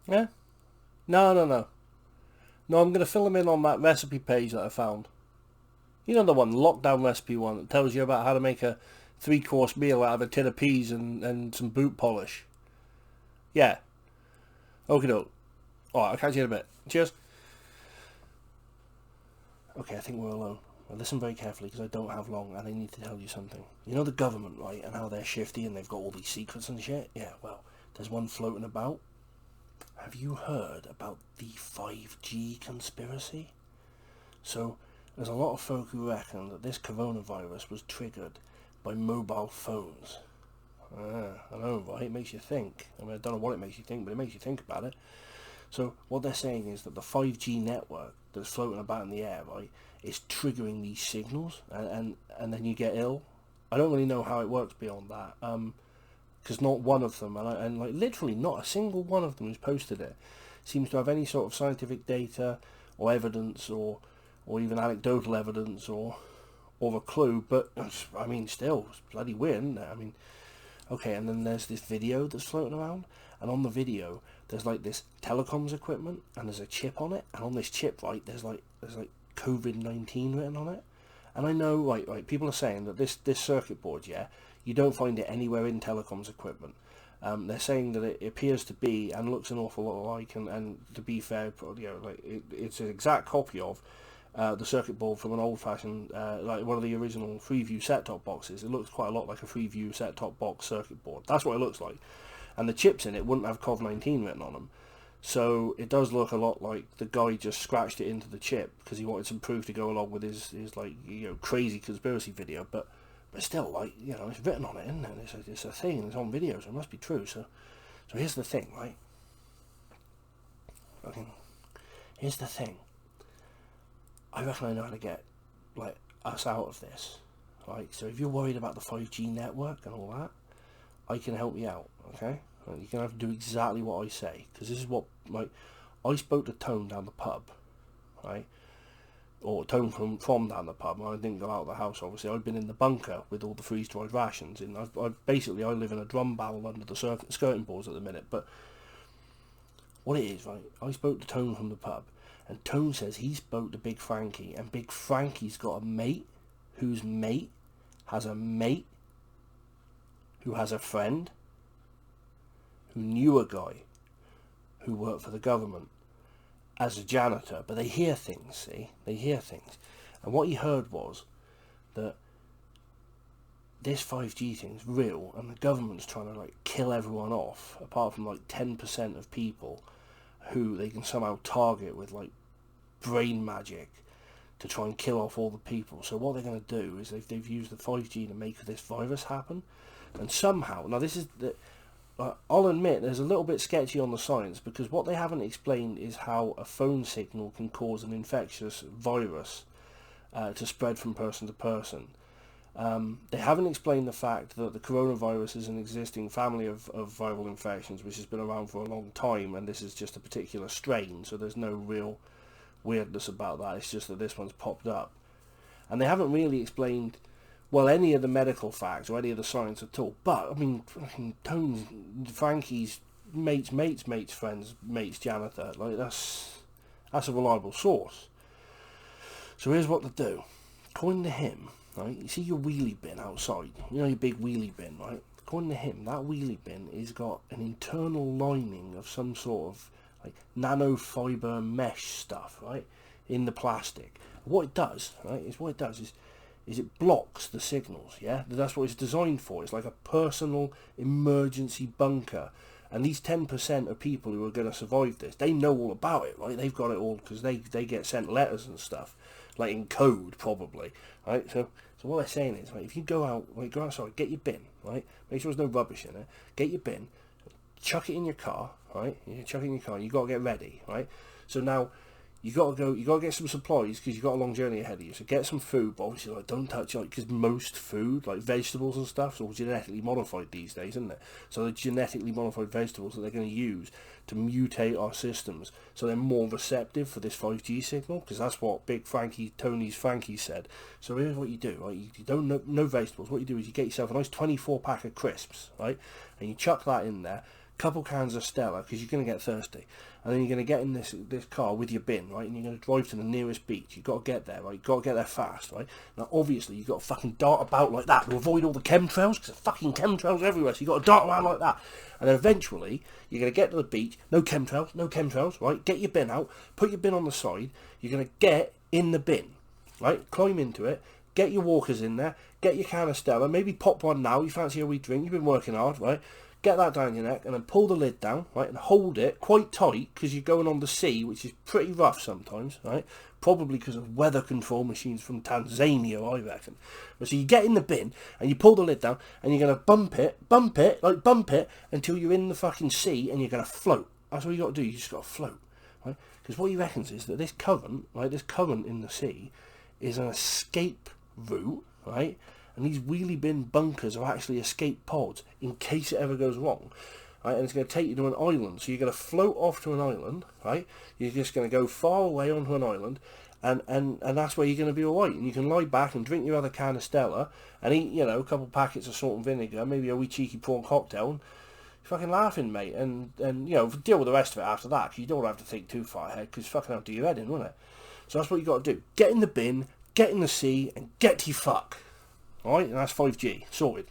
Yeah? No, no, no. No, I'm going to fill them in on that recipe page that I found. You know the one, lockdown recipe one, that tells you about how to make a three-course meal out of a tin of peas and some boot polish. Yeah. Okay, doke. Alright, I'll catch you in a bit. Cheers. Okay, I think we're alone. Now listen very carefully because I don't have long and I need to tell you something. You know the government, right, and how they're shifty and they've got all these secrets and shit? Yeah, well, there's one floating about. Have you heard about the 5G conspiracy? So, there's a lot of folk who reckon that this coronavirus was triggered by mobile phones. I know, right? It makes you think. I mean, I don't know what it makes you think, but it makes you think about it. So, what they're saying is that the 5G network that's floating about in the air, right, is triggering these signals, and then you get ill. I don't really know how it works beyond that. Because not one of them, and like literally not a single one of them who's posted it, seems to have any sort of scientific data or evidence or even anecdotal evidence or a clue. But I mean, still, it's bloody weird, isn't it? I mean, okay, and then there's this video that's floating around, and on the video there's like this telecoms equipment, and there's a chip on it, and on this chip, right, there's like COVID-19 written on it. And I know, right, people are saying that this circuit board, yeah, you don't find it anywhere in telecoms equipment. They're saying that it appears to be and looks an awful lot like, and to be fair, like it's an exact copy of the circuit board from an old-fashioned, like one of the original Freeview set-top boxes. It looks quite a lot like a Freeview set-top box circuit board. That's what it looks like. And the chips in it wouldn't have COVID-19 written on them. So it does look a lot like the guy just scratched it into the chip because he wanted some proof to go along with his like crazy conspiracy video. But still, like it's written on it, isn't it? It's a thing. It's on video, so it must be true. So here's the thing, right? Okay, here's the thing. I reckon I know how to get like us out of this. Right. So if you're worried about the 5G network and all that, I can help you out. Okay. You're gonna have to do exactly what I say because this is what like I spoke to Tone down the pub, right? Or Tone from down the pub. I didn't go out of the house. Obviously, I'd been in the bunker with all the freeze-dried rations, and basically I live in a drum barrel under the skirting boards at the minute. But what it is, right? I spoke to Tone from the pub, and Tone says he spoke to Big Frankie, and Big Frankie's got a mate whose mate has a mate who has a friend who knew a guy who worked for the government as a janitor. But they hear things, see? They hear things. And what he heard was that this 5G thing's real and the government's trying to like kill everyone off, apart from like 10% of people who they can somehow target with like brain magic to try and kill off all the people. So what they're going to do is they've used the 5G to make this virus happen. And somehow, now this is the, I'll admit there's a little bit sketchy on the science because what they haven't explained is how a phone signal can cause an infectious virus to spread from person to person. They haven't explained the fact that the coronavirus is an existing family of viral infections which has been around for a long time, and this is just a particular strain, so there's no real weirdness about that. It's just that this one's popped up. And they haven't really explained any of the medical facts or any of the science at all. But I mean, Tone's Frankie's mate's friend's mate's janitor, like that's a reliable source. So here's what to do. According to him, right, you see your wheelie bin outside, your big wheelie bin, right? According to him, that wheelie bin has got an internal lining of some sort of like nanofiber mesh stuff, right, in the plastic. What it does, right, is it blocks the signals, yeah? That's what it's designed for. It's like a personal emergency bunker. And these 10% of people who are going to survive this, they know all about it, right? They've got it all because they get sent letters and stuff, like in code probably, right? So what they're saying is, right, if you go outside, get your bin, right? Make sure there's no rubbish in it. Get your bin, chuck it in your car, right? You chuck it in your car. You got to get ready, right? So now you got to get some supplies because you got a long journey ahead of you. So get some food, but obviously like don't touch it because most food, like vegetables and stuff, is all genetically modified these days, isn't it? So the genetically modified vegetables that they're going to use to mutate our systems so they're more receptive for this 5G signal, because that's what Big Frankie, Tony's Frankie said. So here's what you do, right? You don't no vegetables. What you do is you get yourself a nice 24 pack of crisps, right? And you chuck that in there. couple cans of Stella, because you're going to get thirsty, and then you're going to get in this car with your bin, right, and you're going to drive to the nearest beach. You've got to get there, right, you've got to get there fast, right. Now, obviously, you've got to fucking dart about like that to avoid all the chemtrails, because there's fucking chemtrails everywhere, so you've got to dart around like that. And then eventually, you're going to get to the beach, no chemtrails, right, get your bin out, put your bin on the side, you're going to get in the bin, right, climb into it, get your walkers in there, get your can of Stella, maybe pop one now, you fancy a wee drink, you've been working hard, right, get that down your neck, and then pull the lid down, right, and hold it quite tight, because you're going on the sea, which is pretty rough sometimes, right, probably because of weather control machines from Tanzania, I reckon. But so you get in the bin, and you pull the lid down, and you're going to bump it, until you're in the fucking sea, and you're going to float. That's what you got to do, you just got to float, right, because what he reckons is that this current, right, this current in the sea, is an escape route, right, and these wheelie bin bunkers are actually escape pods in case it ever goes wrong, right, and it's going to take you to an island, so you're going to float off to an island, right, you're just going to go far away onto an island, and that's where you're going to be alright, and you can lie back and drink your other can of Stella, and eat, you know, a couple packets of salt and vinegar, maybe a wee cheeky prawn cocktail, and you're fucking laughing, mate, and you know, deal with the rest of it after that, because you don't have to think too far ahead, because fucking have to do your head in, won't it? So that's what you got to do, get in the bin, get in the sea, and get to your fuck. Alright, and that's 5G. Sorted.